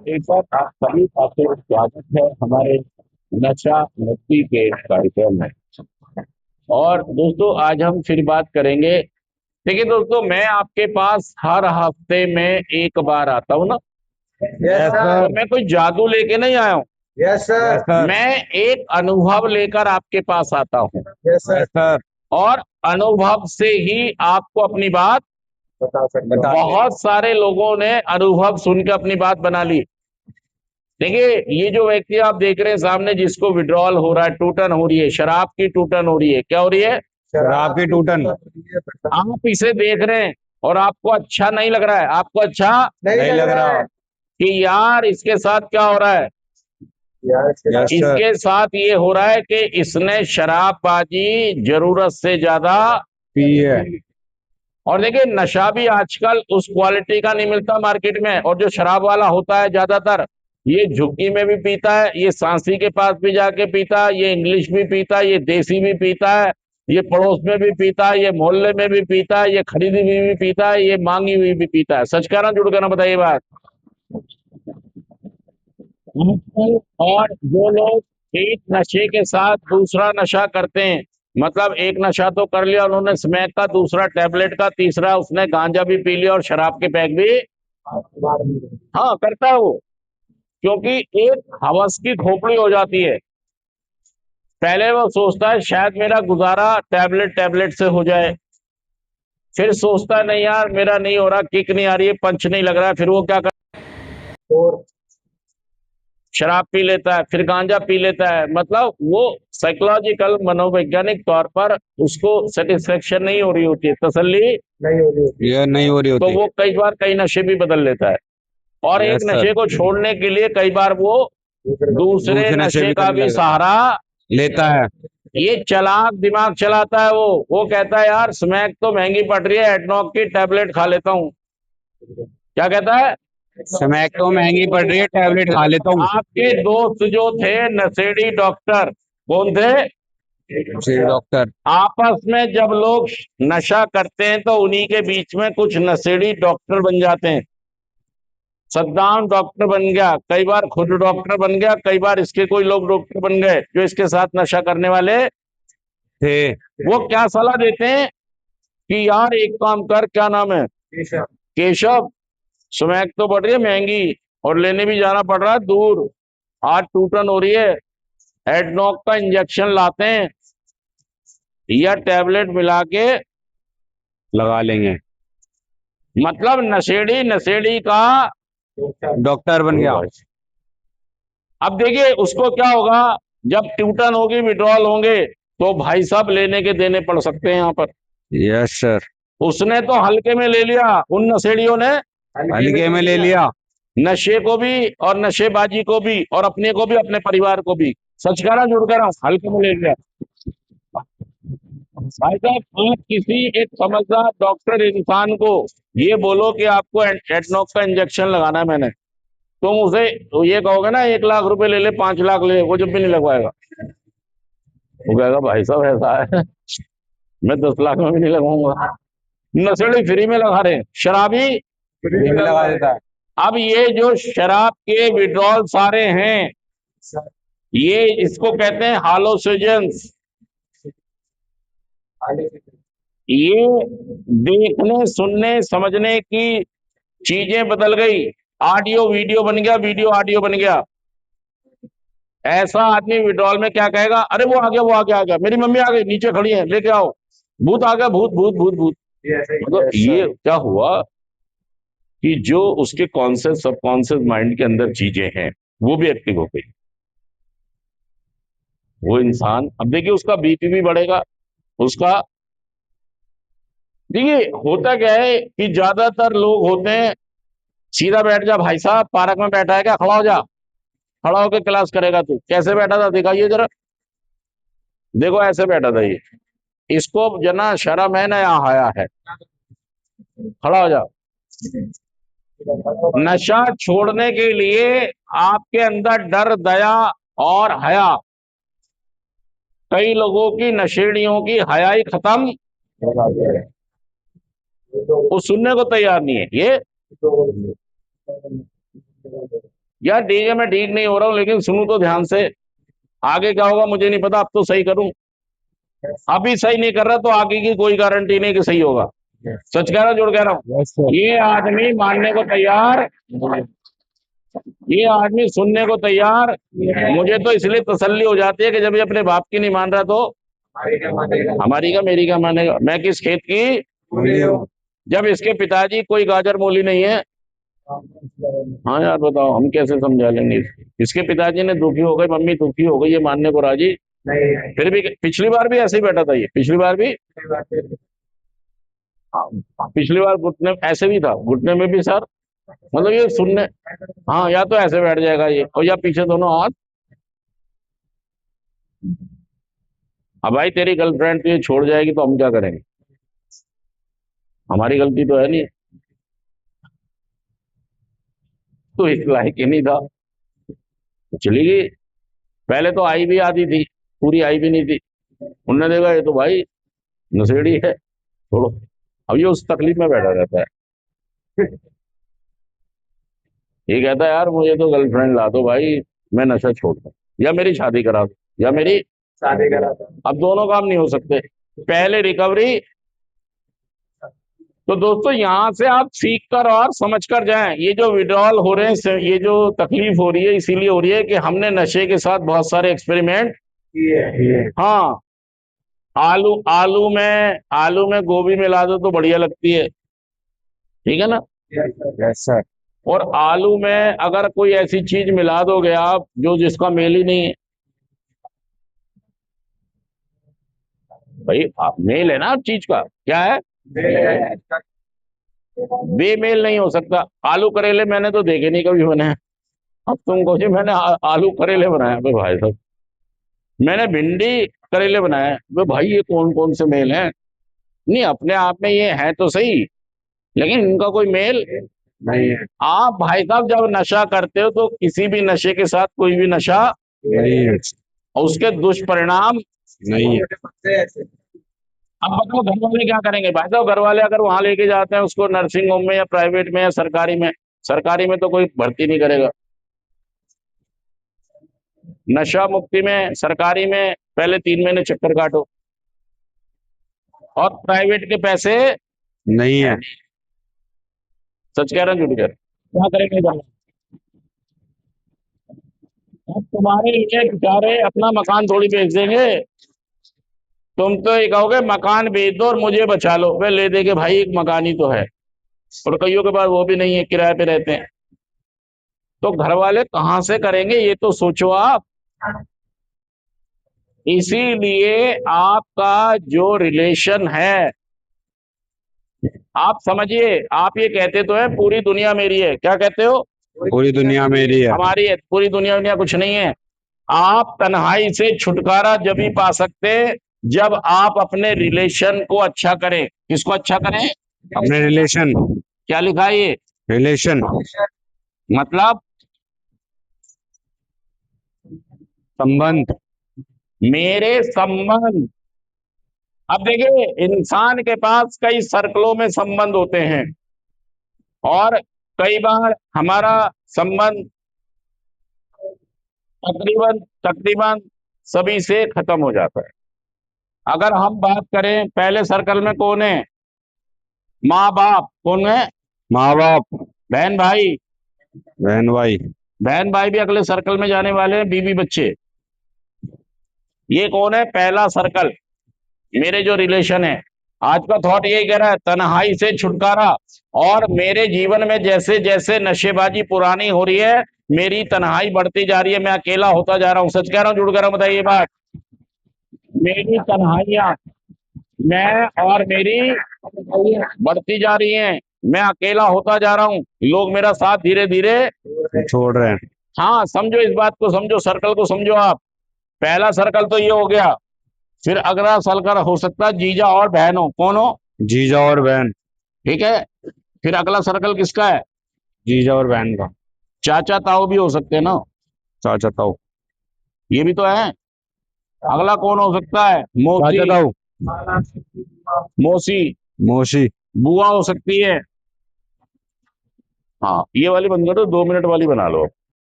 एक बार आप सभी का फिर स्वागत है हमारे नशा मुक्ति के कार्यक्रम में। और दोस्तों आज हम फिर बात करेंगे। देखिए दोस्तों, मैं आपके पास हर हफ्ते में एक बार आता हूँ ना। यस तो सर। मैं कोई जादू लेके नहीं आया हूँ। Yes sir. सर मैं एक अनुभव लेकर आपके पास आता हूँ। Yes sir. और अनुभव से ही आपको अपनी बात बता सकते बहुत सारे लोगों ने अनुभव सुन के अपनी बात बना ली। देखिए, ये जो व्यक्ति आप देख रहे हैं सामने, जिसको विड्रॉल हो रहा है, टूटन हो रही है, शराब की टूटन हो रही है, क्या हो रही है? शराब की टूटन आप इसे देख रहे हैं और आपको अच्छा नहीं लग रहा है। आपको अच्छा नहीं लग रहा है कि यार इसके साथ क्या हो रहा है? Yes sir. इसके साथ ये हो रहा है कि इसने शराबबाजी जरूरत से ज्यादा पी है। और देखिए, नशा भी आजकल उस क्वालिटी का नहीं मिलता मार्केट में। और जो शराब वाला होता है ज्यादातर, ये झुग्गी में भी पीता है, ये सांसी के पास भी जाके पीता है, ये इंग्लिश भी पीता है, ये देसी भी पीता है, ये पड़ोस में भी पीता है, ये मोहल्ले में भी पीता है, ये खरीदी हुई भी पीता है, ये मांगी हुई भी पीता है। सच कह रहा हूं, झूठ कह रहा हूं? बताइए बात। और जो लोग एक नशे के साथ दूसरा नशा करते हैं, मतलब एक नशा तो कर लिया उन्होंने स्मैक का, दूसरा टैबलेट का, तीसरा उसने गांजा भी पी लिया और शराब के पैक भी। हाँ, करता है वो। क्योंकि एक हवस की खोपड़ी हो जाती है। पहले वो सोचता है शायद मेरा गुजारा टैबलेट टैबलेट से हो जाए, फिर सोचता है नहीं यार मेरा नहीं हो रहा, किक नहीं आ रही है, पंच नहीं लग रहा है, फिर वो क्या और शराब पी लेता है, फिर गांजा पी लेता है। मतलब वो साइकोलॉजिकल मनोवैज्ञानिक तौर पर उसको सेटिस्फेक्शन नहीं हो रही होती है, तसल्ली नहीं हो रही ये नहीं हो रही तो होती। वो कई बार कई नशे भी बदल लेता है। और एक यस सर। नशे को छोड़ने के लिए कई बार वो दूसरे दूसरे नशे नशे भी का करने भी लग जाता सहारा। है। लेता है। ये चालाक दिमाग चलाता है वो कहता है यार स्मैक तो महंगी पड़ रही है, एडनॉक की टैबलेट खा लेता हूँ। क्या कहता है? स्मैक तो महंगी पड़ रही है, टैबलेट खा लेता हूँ। आपके दोस्त जो थे नशेड़ी डॉक्टर, कौन थे? जी डॉक्टर। आपस में जब लोग नशा करते हैं तो उन्हीं के बीच में कुछ नशेड़ी डॉक्टर बन जाते हैं। सद्दाम डॉक्टर बन गया, कई बार खुद डॉक्टर बन गया, कई बार इसके कोई लोग डॉक्टर बन गए जो इसके साथ नशा करने वाले थे। वो क्या सलाह देते हैं कि यार एक काम कर, क्या नाम है, है केशव, स्मैक तो बढ़ रही है महंगी और लेने भी जाना पड़ रहा है दूर, आज टूटन हो रही है, एडनॉक का इंजेक्शन लाते हैं या टैबलेट मिला के लगा लेंगे। मतलब नशेड़ी नशेड़ी का डॉक्टर बन गया। अब देखिए उसको क्या होगा, जब ट्यूटन होगी, विड्रॉल होंगे, तो भाई साहब लेने के देने पड़ सकते हैं यहाँ पर। Yes sir. उसने तो हल्के में ले लिया, उन नशेड़ियों ने हल्के में ले लिया। नशे को भी और नशेबाजी को भी और अपने को भी अपने परिवार को भी। सच कह रहा जुड़ कर हल्के में ले लिया। भाई साहब, आप किसी एक समझदार डॉक्टर इंसान को ये बोलो कि आपको एडनॉक का इंजेक्शन लगाना है, मैंने, तुम उसे तो ये कहोगे ना 1 लाख रुपए ले ले, 5 लाख ले, वो जब भी नहीं लगवाएगा। वो कहेगा भाई साहब ऐसा है, मैं 10 लाख में भी नहीं लगाऊंगा। नशेड़ी फ्री में लगा रहे हैं, शराबी। फ्री में लगा देता है। अब ये जो शराब के विड्रॉल सारे हैं, ये इसको कहते हैं हालोसेजेंस। ये देखने सुनने समझने की चीजें बदल गई। ऑडियो वीडियो बन गया, वीडियो ऑडियो बन गया। ऐसा आदमी विड्रॉल में क्या कहेगा, अरे वो आ गया, वो आ गया, आ गया, मेरी मम्मी आ गई, नीचे खड़ी है, लेके आओ, भूत आ गया, भूत भूत भूत भूत। मतलब ये क्या हुआ कि जो उसके कॉन्शियस सबकॉन्शियस माइंड के अंदर चीजें हैं वो भी एक्टिव हो गई। वो इंसान, अब देखिए उसका बीपी भी बढ़ेगा उसका। देखिए होता क्या है कि ज्यादातर लोग होते हैं, सीधा बैठ जा भाई साहब, पार्क में बैठा है क्या, खड़ा हो जा, खड़ा होकर क्लास करेगा तू, कैसे बैठा था दिखाइए जरा, देखो ऐसे बैठा था ये, इसको जना शर्म है ना यहाँ आया है, खड़ा हो जा। नशा छोड़ने के लिए आपके अंदर डर, दया और हया, कई लोगों की नशेड़ियों की हयाई खत्म, वो सुनने को तैयार नहीं है। यार ठीक है, मैं ठीक नहीं हो रहा हूँ, लेकिन सुनू तो ध्यान से। आगे क्या होगा मुझे नहीं पता, अब तो सही करूं। अभी सही नहीं कर रहा तो आगे की कोई गारंटी नहीं कि सही होगा। सच कह रहा हूं, झूठ कह रहा हूं? Yes sir. ये आदमी मानने को तैयार, ये आदमी सुनने को तैयार। मुझे तो इसलिए तसल्ली हो जाती है कि जब ये अपने बाप की नहीं मान रहा तो हमारी का मेरी का मानेगा। मैं किस खेत की, जब इसके पिताजी कोई गाजर मूली नहीं है। हाँ यार बताओ हम कैसे समझा लेंगे इसके पिताजी ने दुखी हो गए, मम्मी दुखी हो गई, ये मानने को राजी फिर भी। पिछली बार भी ऐसे ही बैठा था ये, पिछली बार भी। हाँ, पिछली बार घुटने ऐसे भी था, घुटने में भी सर, मतलब ये सुनने। हाँ, या तो ऐसे बैठ जाएगा ये, और या पीछे दोनों हाथ। अब भाई तेरी गर्लफ्रेंड तुझे छोड़ जाएगी तो हम क्या करेंगे? हमारी गलती तो है नहीं, तो इस लायक ही नहीं था, तो चली गई। पहले तो आई भी आधी थी, पूरी आई भी नहीं थी। उनने देखा ये तो भाई नशेड़ी है, छोड़ो। अब ये उस तकलीफ में बैठा रहता है। ये कहता है यार मुझे तो गर्लफ्रेंड ला दो भाई, मैं नशा छोड़ दूं, या मेरी शादी करा दो, या मेरी शादी करा था। अब दोनों काम नहीं हो सकते, पहले रिकवरी। तो दोस्तों यहां से आप सीख कर और समझ कर जाएं, ये जो विड्रॉल हो रहे हैं, ये जो तकलीफ हो रही है, इसीलिए हो रही है कि हमने नशे के साथ बहुत सारे एक्सपेरिमेंट। हाँ, आलू में गोभी मिला दो तो बढ़िया लगती है, ठीक है ना? Yes sir. और आलू में अगर कोई ऐसी चीज मिला दोगे आप जो जिसका मेल ही नहीं है, भाई आप मेल है ना आप चीज का, क्या है? बेमेल नहीं हो सकता। आलू करेले मैंने तो देखे नहीं कभी बने हैं। अब तुमको जी मैंने आलू करेले बनाए भाई, भाई साहब मैंने भिंडी करेले बनाए, भाई ये कौन कौन से मेल हैं? नहीं, अपने आप में ये है तो सही, लेकिन इनका कोई मेल नहीं है। आप भाई साहब जब नशा करते हो तो किसी भी नशे के साथ कोई भी नशा, नहीं है। और उसके दुष्परिणाम। नहीं है। अब बताओ घर वाले क्या करेंगे भाई साहब? घर वाले अगर वहां लेके जाते हैं उसको नर्सिंग होम में या प्राइवेट में या सरकारी में, सरकारी में तो कोई भर्ती नहीं करेगा। नशा मुक्ति में सरकारी में पहले 3 महीने चक्कर काटो, और प्राइवेट के पैसे। नहीं है। सच कह रहे हैं झूठ कह रहे हैं? क्या करेंगे घर वाले? अब तुम्हारे लिए बेचारे अपना मकान थोड़ी बेच देंगे। तुम तो ये कहोगे मकान बेच दो और मुझे बचा लो, वे ले देंगे भाई एक मकान ही तो है, और कईयों के पास वो भी नहीं है, किराए पे रहते हैं। तो घर वाले कहाँ से करेंगे ये तो सोचो आप। इसीलिए आपका जो रिलेशन है, आप समझिए, आप ये कहते तो है पूरी दुनिया मेरी है, क्या कहते हो? पूरी दुनिया मेरी है। हमारी है, पूरी दुनिया दुनिया कुछ नहीं है। आप तन्हाई से छुटकारा जब ही पा सकते जब आप अपने रिलेशन को अच्छा करें। किसको अच्छा करें? अपने रिलेशन। क्या लिखा है ये? रिलेशन मतलब संबंध। मेरे संबंध। अब देखिए इंसान के पास कई सर्कलों में संबंध होते हैं, और कई बार हमारा संबंध तकरीबन तकरीबन सभी से खत्म हो जाता है। अगर हम बात करें पहले सर्कल में कौन है? माँ बाप। कौन है? माँ बाप। बहन भाई। बहन भाई। बहन भाई भी अगले सर्कल में जाने वाले हैं, बीवी बच्चे। ये कौन है? पहला सर्कल, मेरे जो रिलेशन है। आज का थॉट यही कह रहा है, तन्हाई से छुटकारा। और मेरे जीवन में जैसे जैसे नशेबाजी पुरानी हो रही है, मेरी तन्हाई बढ़ती जा रही है, मैं अकेला होता जा रहा हूँ। सच कह रहा हूँ झूठ कह रहा हूँ? बताइए बात। मेरी तन्हाइयां, मैं और मेरी बढ़ती जा रही हैं, मैं अकेला होता जा रहा हूँ, लोग मेरा साथ धीरे धीरे छोड़ रहे हैं। हाँ समझो, इस बात को समझो, सर्कल को समझो आप। पहला सर्कल तो ये हो गया। फिर अगला सर्कल हो सकता है जीजा और बहन हो। कौन हो? जीजा और बहन। ठीक है। फिर अगला सर्कल किसका है? जीजा और बहन का। चाचा ताऊ भी हो सकते हैं ना, चाचा ताऊ। ये भी तो है। अगला कौन हो सकता है? मौसी। चाचा ताऊ। मौसी। मौसी। बुआ हो सकती है। हाँ, ये वाली बंद करो, 2 मिनट वाली बना लो।